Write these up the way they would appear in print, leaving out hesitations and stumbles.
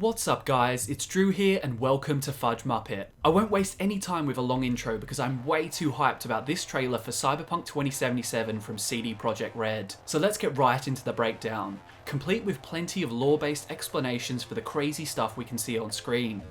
What's up guys, it's Drew here and welcome to FudgeMuppet. I won't waste any time with a long intro because I'm way too hyped about this trailer for Cyberpunk 2077 from CD Projekt Red. So let's get right into the breakdown, complete with plenty of lore-based explanations for the crazy stuff we can see on screen.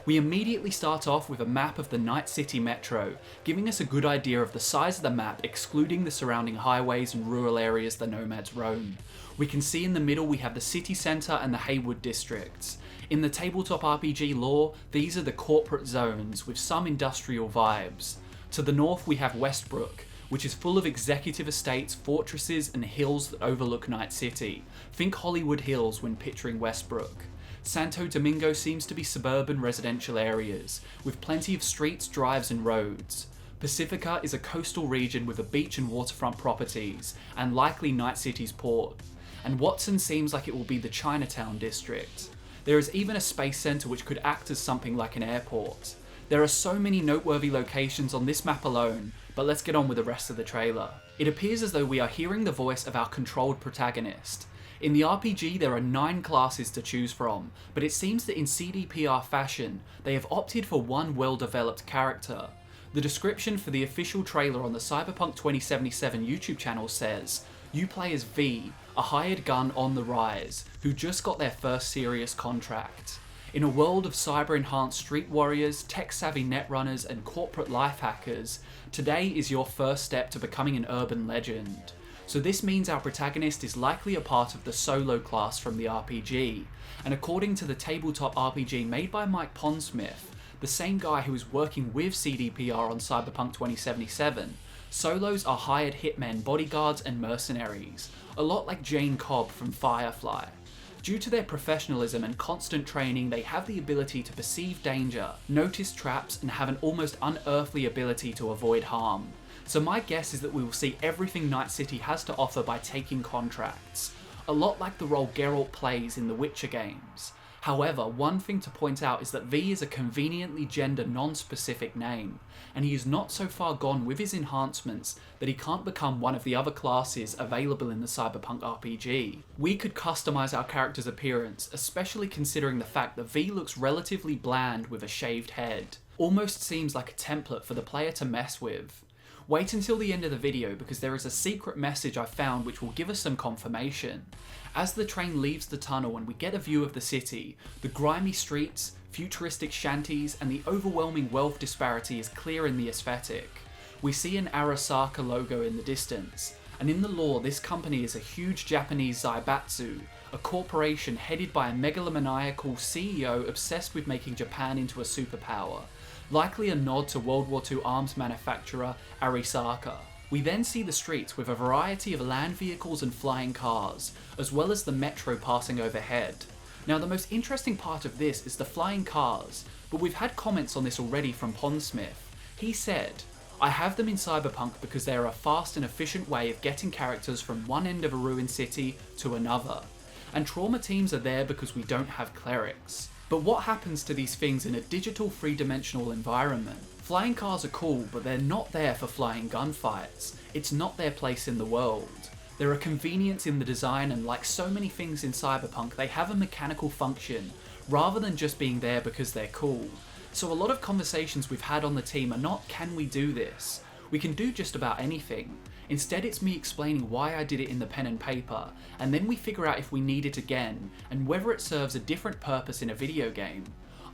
We immediately start off with a map of the Night City Metro, giving us a good idea of the size of the map excluding the surrounding highways and rural areas the nomads roam. We can see in the middle we have the city centre and the Haywood districts. In the tabletop RPG lore, these are the corporate zones with some industrial vibes. To the north we have Westbrook, which is full of executive estates, fortresses and hills that overlook Night City. Think Hollywood Hills when picturing Westbrook. Santo Domingo seems to be suburban residential areas, with plenty of streets, drives and roads. Pacifica is a coastal region with a beach and waterfront properties, and likely Night City's port. And Watson seems like it will be the Chinatown district. There is even a space centre which could act as something like an airport. There are so many noteworthy locations on this map alone, but let's get on with the rest of the trailer. It appears as though we are hearing the voice of our controlled protagonist. In the RPG there are 9 classes to choose from, but it seems that in CDPR fashion, they have opted for one well-developed character. The description for the official trailer on the Cyberpunk 2077 YouTube channel says, "You play as V, a hired gun on the rise, who just got their first serious contract. In a world of cyber-enhanced street warriors, tech-savvy netrunners and corporate life hackers, today is your first step to becoming an urban legend." So this means our protagonist is likely a part of the solo class from the RPG, and according to the tabletop RPG made by Mike Pondsmith, the same guy who is working with CDPR on Cyberpunk 2077, solos are hired hitmen, bodyguards and mercenaries, a lot like Jane Cobb from Firefly. Due to their professionalism and constant training, they have the ability to perceive danger, notice traps and have an almost unearthly ability to avoid harm. So my guess is that we will see everything Night City has to offer by taking contracts, a lot like the role Geralt plays in the Witcher games. However, one thing to point out is that V is a conveniently gender non-specific name, and he is not so far gone with his enhancements that he can't become one of the other classes available in the Cyberpunk RPG. We could customize our character's appearance, especially considering the fact that V looks relatively bland with a shaved head. Almost seems like a template for the player to mess with. Wait until the end of the video because there is a secret message I found which will give us some confirmation. As the train leaves the tunnel and we get a view of the city, the grimy streets, futuristic shanties and the overwhelming wealth disparity is clear in the aesthetic. We see an Arasaka logo in the distance, and in the lore this company is a huge Japanese Zaibatsu, a corporation headed by a megalomaniacal CEO obsessed with making Japan into a superpower. Likely a nod to World War II arms manufacturer Arisaka. We then see the streets with a variety of land vehicles and flying cars, as well as the metro passing overhead. Now the most interesting part of this is the flying cars, but we've had comments on this already from Pondsmith. He said, "I have them in Cyberpunk because they are a fast and efficient way of getting characters from one end of a ruined city to another. And trauma teams are there because we don't have clerics." But what happens to these things in a digital 3-dimensional environment? Flying cars are cool, but they're not there for flying gunfights. It's not their place in the world. They're a convenience in the design, and like so many things in Cyberpunk, they have a mechanical function, rather than just being there because they're cool. So a lot of conversations we've had on the team are not, can we do this? We can do just about anything. Instead it's me explaining why I did it in the pen and paper, and then we figure out if we need it again, and whether it serves a different purpose in a video game.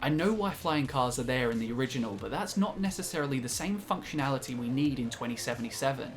I know why flying cars are there in the original, but that's not necessarily the same functionality we need in 2077.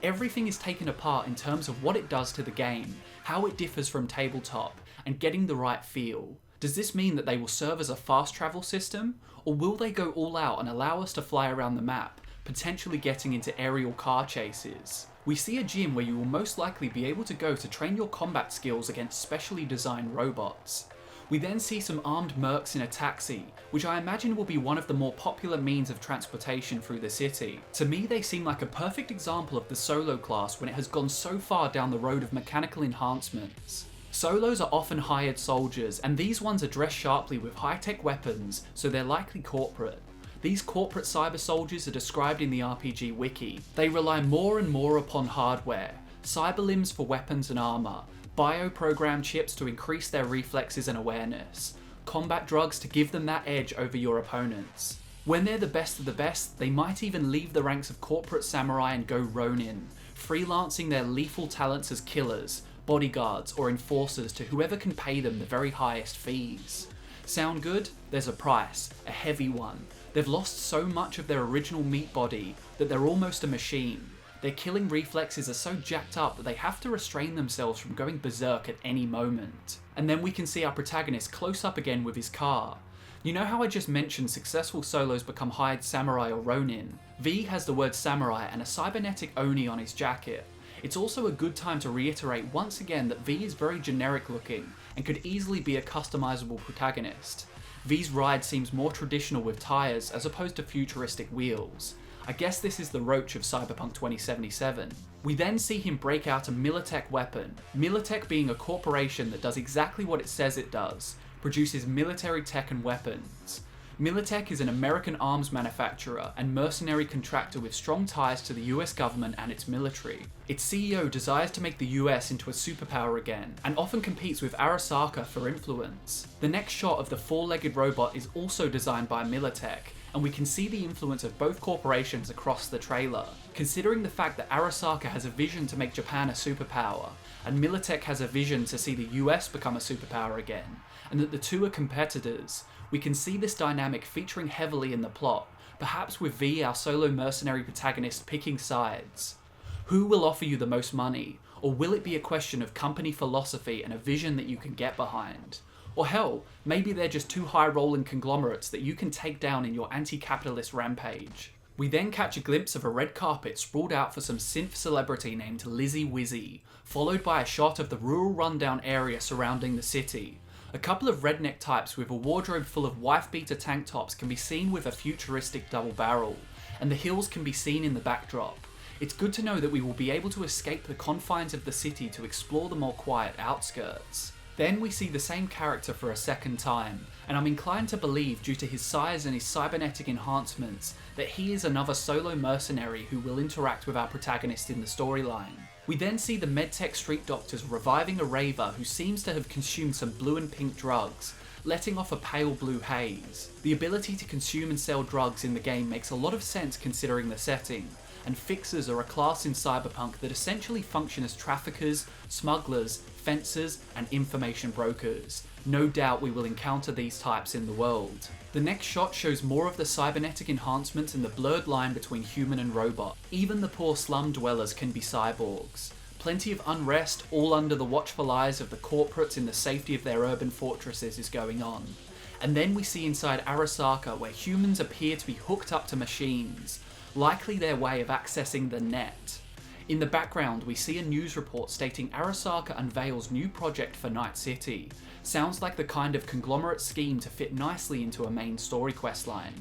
Everything is taken apart in terms of what it does to the game, how it differs from tabletop, and getting the right feel. Does this mean that they will serve as a fast travel system, or will they go all out and allow us to fly around the map, potentially getting into aerial car chases? We see a gym where you will most likely be able to go to train your combat skills against specially designed robots. We then see some armed mercs in a taxi, which I imagine will be one of the more popular means of transportation through the city. To me they seem like a perfect example of the solo class when it has gone so far down the road of mechanical enhancements. Solos are often hired soldiers, and these ones are dressed sharply with high-tech weapons, so they're likely corporate. These corporate cyber soldiers are described in the RPG wiki. They rely more and more upon hardware, cyber limbs for weapons and armour, bioprogram chips to increase their reflexes and awareness, combat drugs to give them that edge over your opponents. When they're the best of the best, they might even leave the ranks of corporate samurai and go ronin, freelancing their lethal talents as killers, bodyguards, or enforcers to whoever can pay them the very highest fees. Sound good? There's a price, a heavy one. They've lost so much of their original meat body that they're almost a machine. Their killing reflexes are so jacked up that they have to restrain themselves from going berserk at any moment. And then we can see our protagonist close up again with his car. You know how I just mentioned successful solos become hired samurai or ronin? V has the word samurai and a cybernetic oni on his jacket. It's also a good time to reiterate once again that V is very generic looking and could easily be a customizable protagonist. V's ride seems more traditional with tyres as opposed to futuristic wheels. I guess this is the roach of Cyberpunk 2077. We then see him break out a Militech weapon, Militech being a corporation that does exactly what it says it does, produces military tech and weapons. Militech is an American arms manufacturer and mercenary contractor with strong ties to the US government and its military. Its CEO desires to make the US into a superpower again, and often competes with Arasaka for influence. The next shot of the four-legged robot is also designed by Militech, and we can see the influence of both corporations across the trailer. Considering the fact that Arasaka has a vision to make Japan a superpower, and Militech has a vision to see the US become a superpower again, and that the two are competitors, we can see this dynamic featuring heavily in the plot, perhaps with V, our solo mercenary protagonist, picking sides. Who will offer you the most money? Or will it be a question of company philosophy and a vision that you can get behind? Or hell, maybe they're just two high-rolling conglomerates that you can take down in your anti-capitalist rampage. We then catch a glimpse of a red carpet sprawled out for some synth celebrity named Lizzie Wizzy, followed by a shot of the rural rundown area surrounding the city. A couple of redneck types with a wardrobe full of wife-beater tank tops can be seen with a futuristic double barrel, and the hills can be seen in the backdrop. It's good to know that we will be able to escape the confines of the city to explore the more quiet outskirts. Then we see the same character for a second time, and I'm inclined to believe, due to his size and his cybernetic enhancements, that he is another solo mercenary who will interact with our protagonist in the storyline. We then see the medtech street doctors reviving a raver who seems to have consumed some blue and pink drugs, letting off a pale blue haze. The ability to consume and sell drugs in the game makes a lot of sense considering the setting, and fixers are a class in Cyberpunk that essentially function as traffickers, smugglers, fencers, and information brokers. No doubt we will encounter these types in the world. The next shot shows more of the cybernetic enhancements and the blurred line between human and robot. Even the poor slum dwellers can be cyborgs. Plenty of unrest, all under the watchful eyes of the corporates in the safety of their urban fortresses, is going on. And then we see inside Arasaka where humans appear to be hooked up to machines, likely their way of accessing the net. In the background, we see a news report stating Arasaka unveils new project for Night City. Sounds like the kind of conglomerate scheme to fit nicely into a main story questline.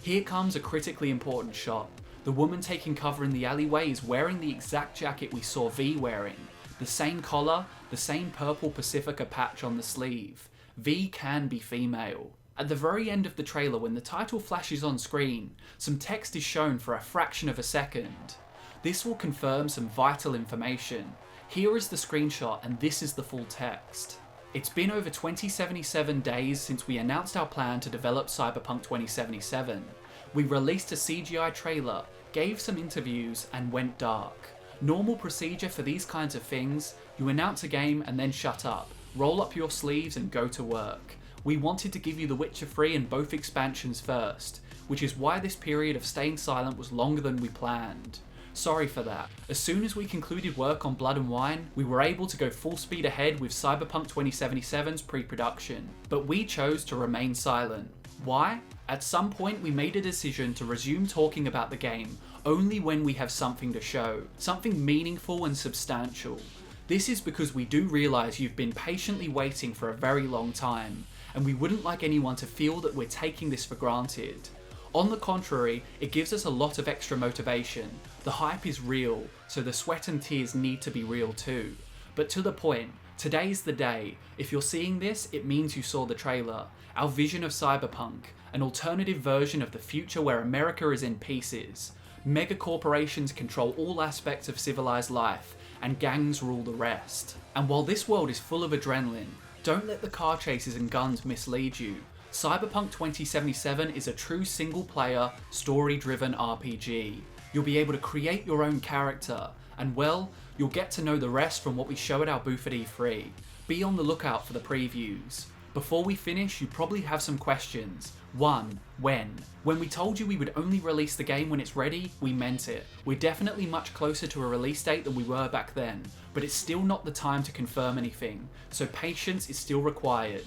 Here comes a critically important shot. The woman taking cover in the alleyway is wearing the exact jacket we saw V wearing. The same collar, the same purple Pacifica patch on the sleeve. V can be female. At the very end of the trailer, when the title flashes on screen, some text is shown for a fraction of a second. This will confirm some vital information. Here is the screenshot, and this is the full text. It's been over 2077 days since we announced our plan to develop Cyberpunk 2077. We released a CGI trailer, gave some interviews, and went dark. Normal procedure for these kinds of things: you announce a game and then shut up, roll up your sleeves and go to work. We wanted to give you The Witcher 3 and both expansions first, which is why this period of staying silent was longer than we planned. Sorry for that. As soon as we concluded work on Blood and Wine, we were able to go full speed ahead with Cyberpunk 2077's pre-production, but we chose to remain silent. Why? At some point we made a decision to resume talking about the game only when we have something to show, something meaningful and substantial. This is because we do realise you've been patiently waiting for a very long time, and we wouldn't like anyone to feel that we're taking this for granted. On the contrary, it gives us a lot of extra motivation. The hype is real, so the sweat and tears need to be real too. But to the point, today's the day. If you're seeing this, it means you saw the trailer. Our vision of Cyberpunk, an alternative version of the future where America is in pieces. Mega corporations control all aspects of civilized life, and gangs rule the rest. And while this world is full of adrenaline, Don't let the car chases and guns mislead you. Cyberpunk 2077 is a true single-player, story-driven RPG. You'll be able to create your own character, and well, you'll get to know the rest from what we show at our booth at E3. Be on the lookout for the previews. Before we finish, you probably have some questions. 1. When? When we told you we would only release the game when it's ready, we meant it. We're definitely much closer to a release date than we were back then, but it's still not the time to confirm anything, so patience is still required.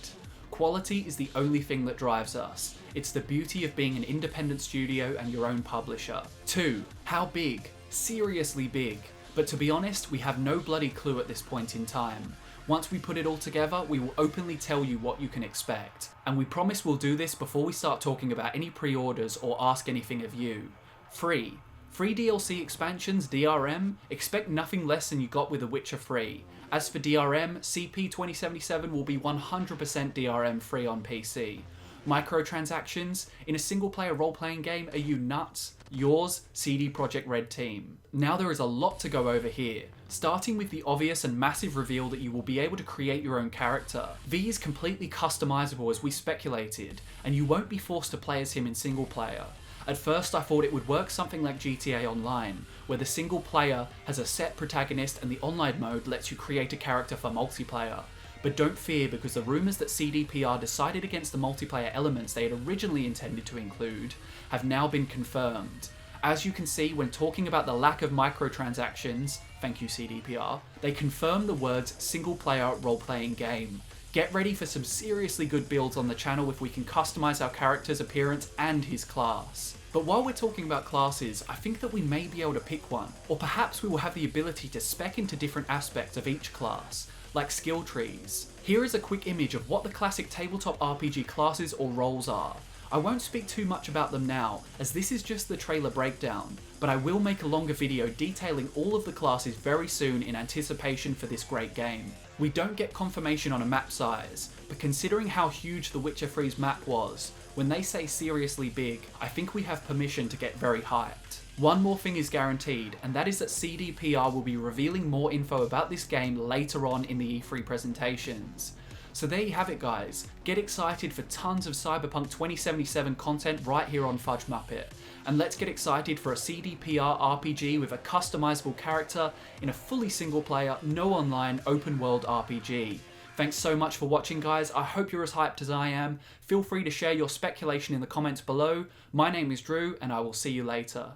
Quality is the only thing that drives us. It's the beauty of being an independent studio and your own publisher. 2. How big? Seriously big. But to be honest, we have no bloody clue at this point in time. Once we put it all together, we will openly tell you what you can expect. And we promise we'll do this before we start talking about any pre-orders or ask anything of you. Free DLC expansions, DRM, expect nothing less than you got with The Witcher 3. As for DRM, CP 2077 will be 100% DRM free on PC. Microtransactions? In a single-player role-playing game, are you nuts? Yours, CD Projekt Red team. Now there is a lot to go over here, starting with the obvious and massive reveal that you will be able to create your own character. V is completely customizable as we speculated, and you won't be forced to play as him in single player. At first I thought it would work something like GTA Online, where the single player has a set protagonist and the online mode lets you create a character for multiplayer. But don't fear, because the rumours that CDPR decided against the multiplayer elements they had originally intended to include have now been confirmed. As you can see, when talking about the lack of microtransactions, thank you CDPR, they confirm the words single player role-playing game. Get ready for some seriously good builds on the channel if we can customise our character's appearance and his class. But while we're talking about classes, I think that we may be able to pick one, or perhaps we will have the ability to spec into different aspects of each class, like skill trees. Here is a quick image of what the classic tabletop RPG classes or roles are. I won't speak too much about them now, as this is just the trailer breakdown, but I will make a longer video detailing all of the classes very soon in anticipation for this great game. We don't get confirmation on a map size, but considering how huge The Witcher 3's map was, when they say seriously big, I think we have permission to get very hyped. One more thing is guaranteed, and that is that CDPR will be revealing more info about this game later on in the E3 presentations. So there you have it guys, get excited for tons of Cyberpunk 2077 content right here on FudgeMuppet, and let's get excited for a CDPR RPG with a customizable character in a fully single player, no online, open world RPG. Thanks so much for watching guys, I hope you're as hyped as I am. Feel free to share your speculation in the comments below. My name is Drew, and I will see you later.